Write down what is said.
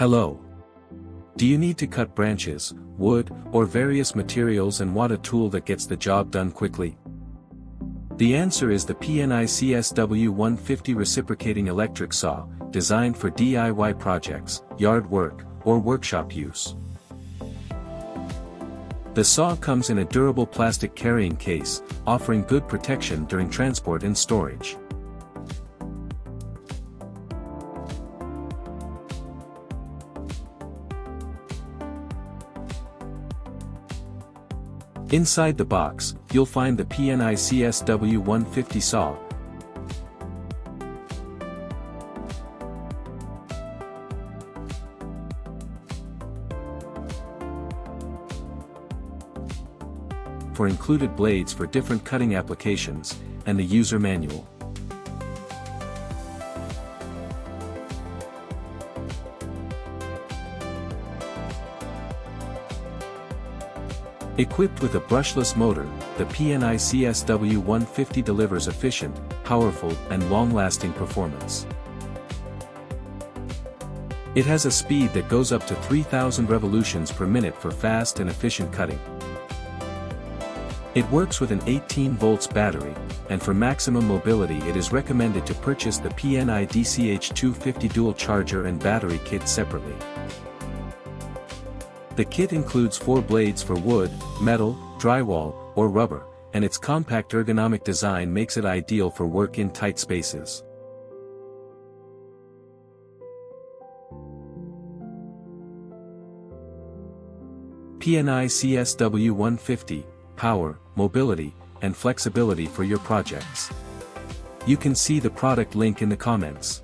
Hello. Do you need to cut branches, wood, or various materials and want a tool that gets the job done quickly? The answer is the PNI CSW150 reciprocating electric saw, designed for DIY projects, yard work, or workshop use. The saw comes in a durable plastic carrying case, offering good protection during transport and storage. Inside the box, you'll find the PNI CSW150 saw. For included blades for different cutting applications, and the user manual. Equipped with a brushless motor, the PNI CSW150 delivers efficient, powerful, and long-lasting performance. It has a speed that goes up to 3,000 revolutions per minute for fast and efficient cutting. It works with an 18 volts battery, and for maximum mobility it is recommended to purchase the PNI DCH250 dual charger and battery kit separately. The kit includes 4 blades for wood, metal, drywall, or rubber, and its compact ergonomic design makes it ideal for work in tight spaces. PNI CSW150, power, mobility, and flexibility for your projects. You can see the product link in the comments.